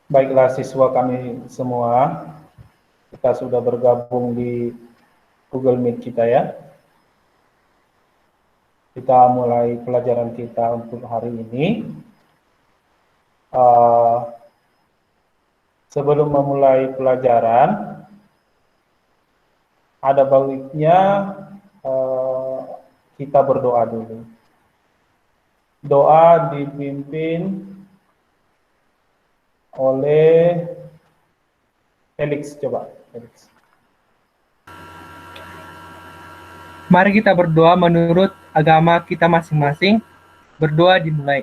Baiklah siswa kami semua, kita sudah bergabung di Google Meet kita ya. Kita mulai pelajaran kita untuk hari ini. Sebelum memulai pelajaran, ada baiknya kita berdoa dulu. Doa dipimpin oleh Felix, coba Felix. Mari kita berdoa menurut agama kita masing-masing. Berdoa dimulai.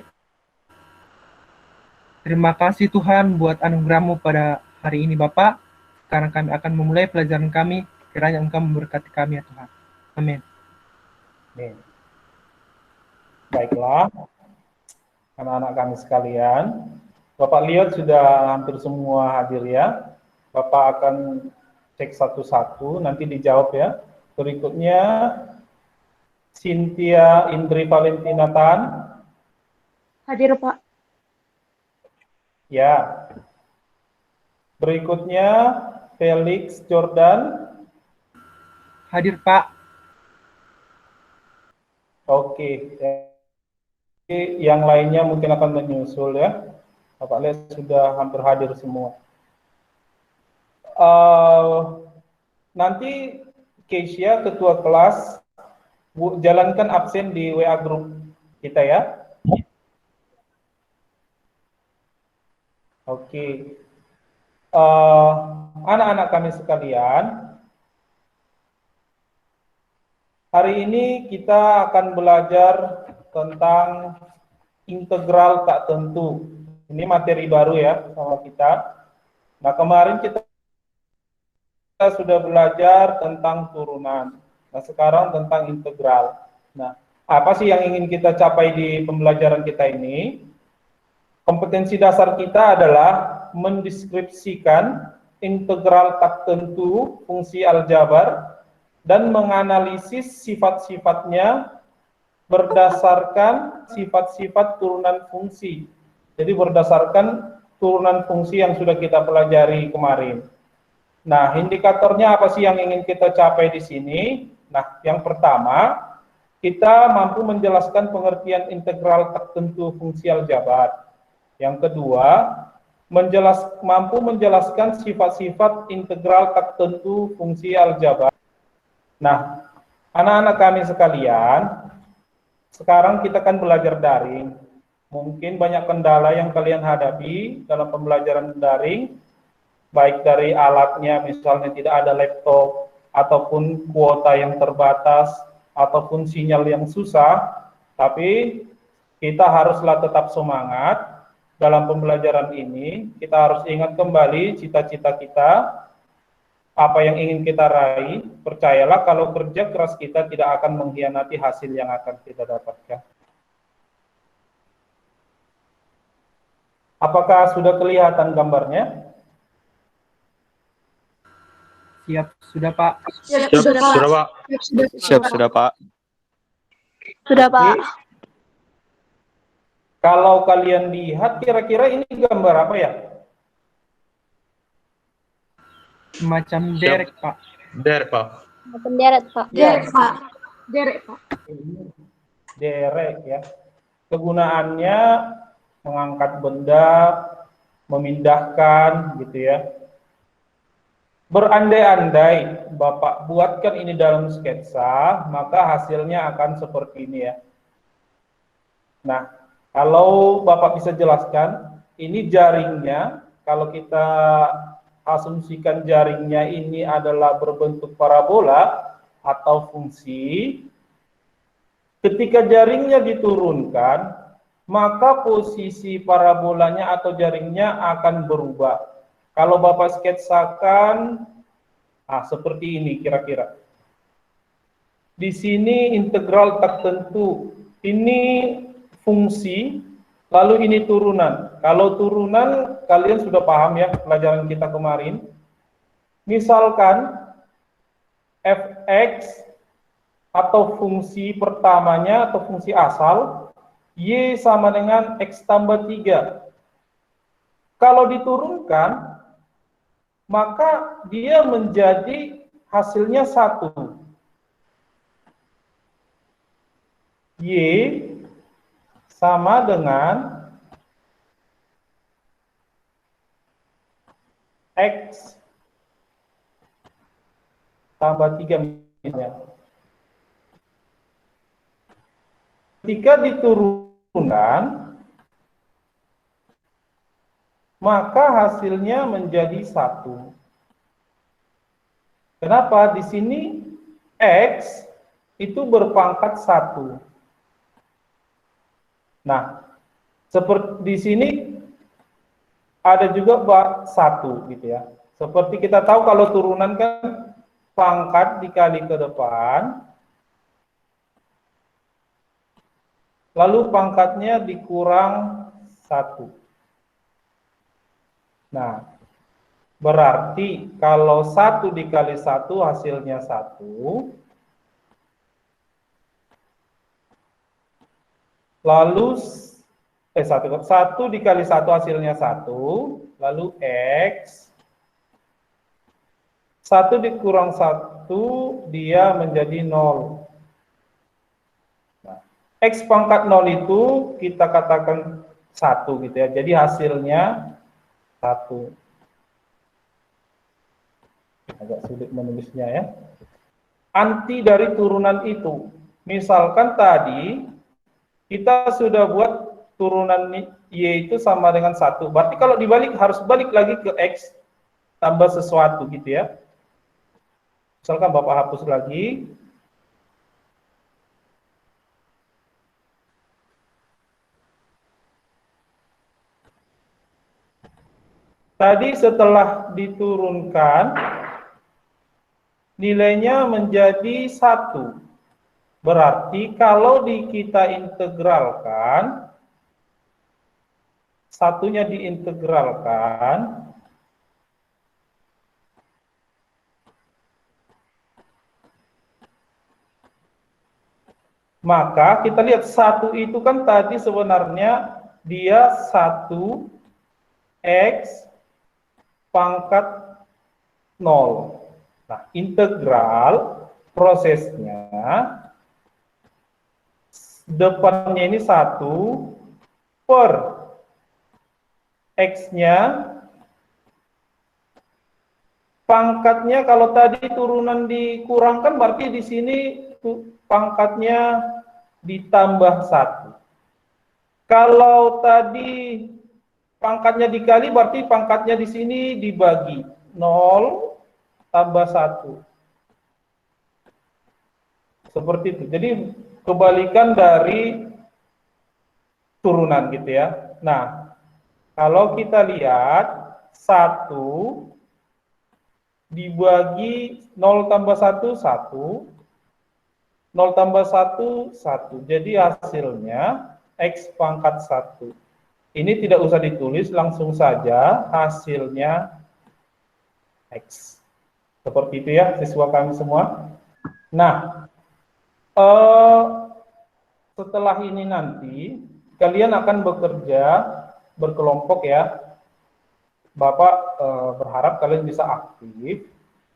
Terima kasih Tuhan buat anugerah-Mu pada hari ini Bapak. Sekarang kami akan memulai pelajaran kami. Kiranya Engkau memberkati kami ya Tuhan. Amin. Amin. Baiklah, anak-anak kami sekalian, Bapak lihat sudah hampir semua hadir ya. Bapak akan cek satu-satu, nanti dijawab ya. Berikutnya, Cynthia Indri Valentina Tan. Hadir, Pak. Ya. Berikutnya, Felix Jordan. Hadir, Pak. Oke. Yang lainnya mungkin akan menyusul ya. Bapak lihat sudah hampir hadir semua. Nanti Keisha, ketua kelas, jalankan absen di WA grup kita ya. Oke. Anak-anak kami sekalian, hari ini kita akan belajar tentang integral tak tentu. Ini materi baru ya sama kita. Nah, kemarin kita sudah belajar tentang turunan. Nah, sekarang tentang integral. Nah, apa sih yang ingin kita capai di pembelajaran kita ini? Kompetensi dasar kita adalah mendeskripsikan integral tak tentu fungsi aljabar dan menganalisis sifat-sifatnya berdasarkan sifat-sifat turunan fungsi. Jadi berdasarkan turunan fungsi yang sudah kita pelajari kemarin. Nah, indikatornya apa sih yang ingin kita capai di sini? Nah, yang pertama, kita mampu menjelaskan pengertian integral tak tentu fungsi aljabar. Yang kedua, mampu menjelaskan sifat-sifat integral tak tentu fungsi aljabar. Nah, anak-anak kami sekalian, sekarang kita kan belajar daring. Mungkin banyak kendala yang kalian hadapi dalam pembelajaran daring, baik dari alatnya, misalnya tidak ada laptop, ataupun kuota yang terbatas, ataupun sinyal yang susah, tapi kita haruslah tetap semangat dalam pembelajaran ini. Kita harus ingat kembali cita-cita kita, apa yang ingin kita raih. Percayalah kalau kerja keras kita tidak akan mengkhianati hasil yang akan kita dapatkan. Apakah sudah kelihatan gambarnya? Siap, sudah Pak. Siap, sudah Pak. Siap, sudah Pak. Sudah Pak. Kalau kalian lihat, kira-kira ini gambar apa ya? Semacam derek Pak. Derek Pak. Penderet Pak. Derek Pak. Derek Pak. Derek ya. Kegunaannya mengangkat benda, memindahkan gitu ya. Berandai-andai Bapak buatkan ini dalam sketsa, maka hasilnya akan seperti ini ya. Nah, kalau Bapak bisa jelaskan, ini jaringnya, kalau kita asumsikan jaringnya ini adalah berbentuk parabola atau fungsi, ketika jaringnya diturunkan, maka posisi parabolanya atau jaringnya akan berubah. Kalau Bapak sketsakan, seperti ini kira-kira. Di sini integral tak tentu. Ini fungsi, lalu ini turunan. Kalau turunan, kalian sudah paham ya pelajaran kita kemarin. Misalkan fx atau fungsi pertamanya atau fungsi asal, y sama dengan x tambah 3. Kalau diturunkan, maka dia menjadi hasilnya 1. Y sama dengan X tambah 3 misalnya. Ketika diturunkan, maka hasilnya menjadi 1. Kenapa? Di sini X itu berpangkat 1. Nah, seperti di sini ada juga 1 gitu ya. Seperti kita tahu kalau turunan kan pangkat dikali ke depan, lalu pangkatnya dikurang 1. Nah, berarti kalau 1 dikali 1 hasilnya 1. Lalu 1 dikali 1 hasilnya 1. Lalu X. 1 dikurang 1 dia menjadi 0. Nah, X pangkat 0 itu kita katakan 1 gitu ya. Jadi hasilnya 1. Agak sulit menulisnya ya. Anti dari turunan itu. Misalkan tadi kita sudah buat turunan Y itu sama dengan 1. Berarti kalau dibalik harus balik lagi ke X tambah sesuatu gitu ya. Misalkan Bapak hapus lagi. Tadi setelah diturunkan, nilainya menjadi 1. Berarti kalau kita integralkan, 1-nya diintegralkan, maka kita lihat 1 itu kan tadi sebenarnya dia 1 X pangkat 0. Nah, integral prosesnya depannya ini 1 per X-nya pangkatnya, kalau tadi turunan dikurangkan berarti di sini pangkatnya ditambah 1. Kalau tadi pangkatnya dikali berarti pangkatnya di sini dibagi 0 tambah 1. Seperti itu. Jadi kebalikan dari turunan gitu ya. Nah, kalau kita lihat 1 dibagi 0 tambah 1, 1. 0 tambah 1, 1. Jadi hasilnya X pangkat 1. Ini tidak usah ditulis, langsung saja hasilnya X. Seperti itu ya siswa kami semua. Nah, setelah ini nanti kalian akan bekerja berkelompok ya. Bapak berharap kalian bisa aktif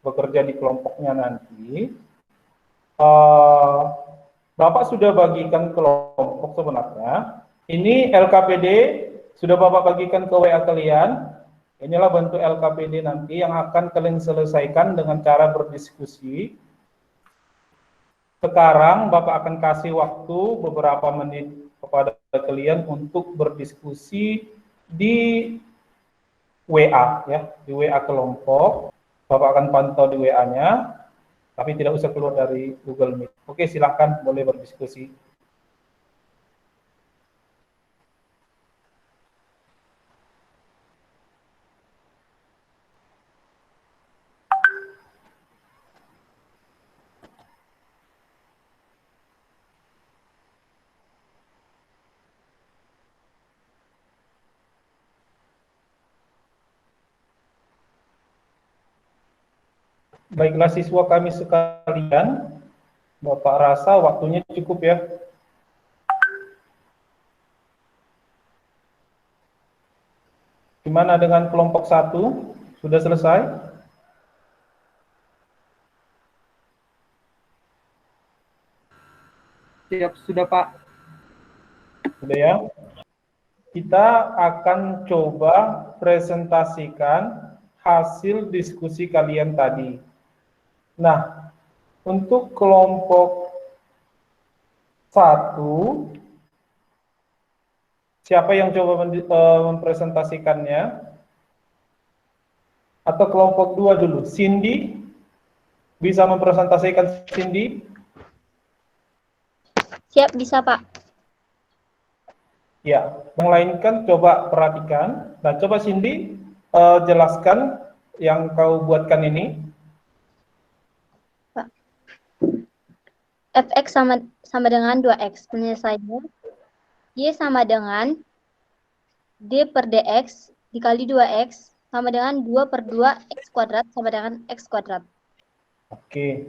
bekerja di kelompoknya nanti. Bapak sudah bagikan kelompok sebenarnya. Ini LKPD sudah Bapak bagikan ke WA kalian. Inilah bentuk LKPD nanti yang akan kalian selesaikan dengan cara berdiskusi. Sekarang Bapak akan kasih waktu beberapa menit kepada kalian untuk berdiskusi di WA ya, di WA kelompok. Bapak akan pantau di WA-nya, tapi tidak usah keluar dari Google Meet. Oke, silahkan boleh berdiskusi. Baiklah siswa kami sekalian, Bapak rasa waktunya cukup ya. Gimana dengan kelompok 1? Sudah selesai? Siap, sudah Pak. Sudah ya? Kita akan coba presentasikan hasil diskusi kalian tadi. Nah, untuk kelompok 1, siapa yang coba mempresentasikannya? Atau kelompok 2 dulu? Cindy? Bisa mempresentasikan Cindy? Siap, bisa Pak. Ya, yang lain kan coba perhatikan. Nah, coba Cindy jelaskan yang kau buatkan ini. Pak. Fx sama dengan 2x. Penyelesaiannya Y sama dengan D per dx dikali 2x sama dengan 2 per 2 x kuadrat sama dengan x kuadrat. Oke.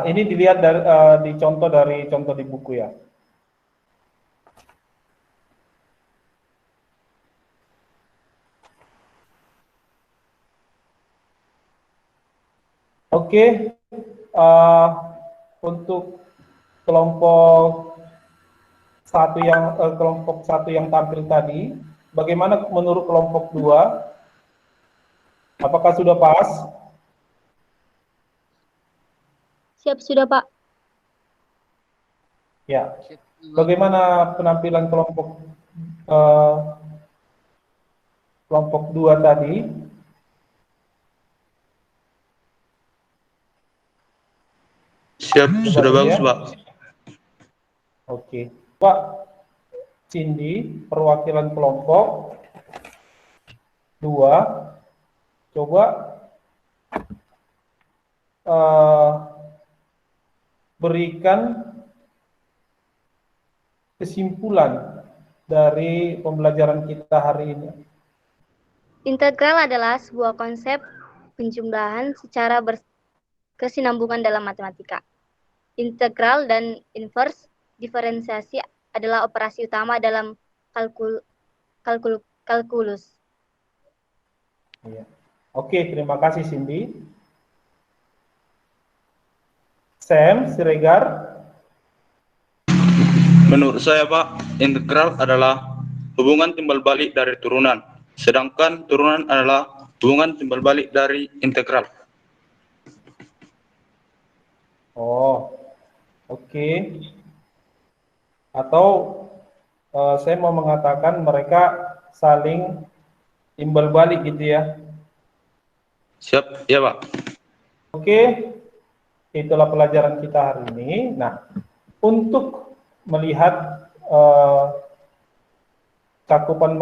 Ini dilihat dari dicontoh dari contoh di buku ya. Oke, untuk kelompok satu yang tampil tadi, bagaimana menurut kelompok 2? Apakah sudah pas? Siap, sudah Pak. Ya. Bagaimana penampilan kelompok 2 tadi? Siap, sudah bagus, Pak. Oke. Pak Cindy, perwakilan kelompok 2, coba berikan kesimpulan dari pembelajaran kita hari ini. Integral adalah sebuah konsep penjumlahan secara berkesinambungan dalam matematika. Integral dan inverse diferensiasi adalah operasi utama dalam kalkulus. Ya. Oke, terima kasih Cindy. Sam Siregar. Menurut saya, Pak, integral adalah hubungan timbal balik dari turunan, sedangkan turunan adalah hubungan timbal balik dari integral. Oh, oke. Atau saya mau mengatakan mereka saling timbal balik gitu ya. Siap, ya Pak. Oke, itulah pelajaran kita hari ini. Nah, untuk melihat cakupan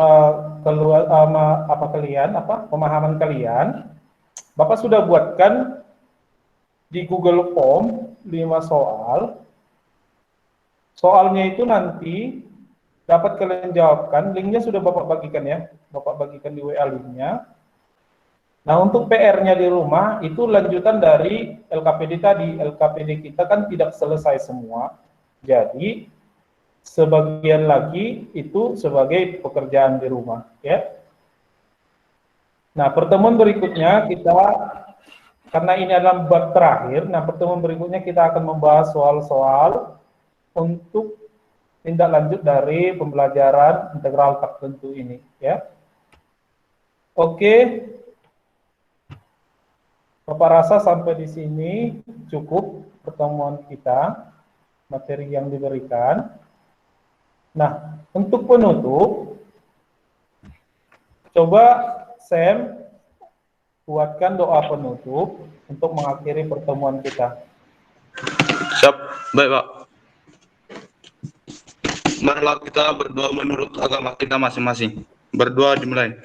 pemahaman kalian, Bapak sudah buatkan di Google Form 5 soal. Soalnya itu nanti dapat kalian jawabkan, linknya sudah Bapak bagikan ya, Bapak bagikan di WA linknya. Nah, untuk PR-nya di rumah, itu lanjutan dari LKPD tadi. LKPD kita kan tidak selesai semua, jadi sebagian lagi itu sebagai pekerjaan di rumah. Ya. Nah, pertemuan berikutnya kita, karena ini adalah bab terakhir, nah pertemuan berikutnya kita akan membahas soal-soal untuk tindak lanjut dari pembelajaran integral tak tentu ini, ya. Oke, Bapak rasa sampai di sini cukup pertemuan kita, materi yang diberikan. Nah, untuk penutup, coba Sam buatkan doa penutup untuk mengakhiri pertemuan kita. Siap, baik Pak. Marilah kita berdoa menurut agama kita masing-masing. Berdoa dimulai.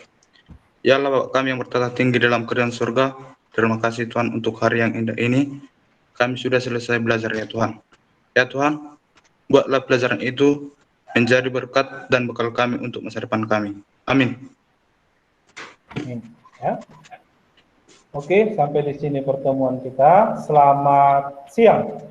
Ya Allah Bapak kami yang bertata tinggi dalam kerajaan surga, terima kasih Tuhan untuk hari yang indah ini. Kami sudah selesai belajar ya Tuhan. Ya Tuhan, buatlah pelajaran itu menjadi berkat dan bekal kami untuk masa depan kami. Amin. Amin. Ya. Oke, sampai di sini pertemuan kita. Selamat siang.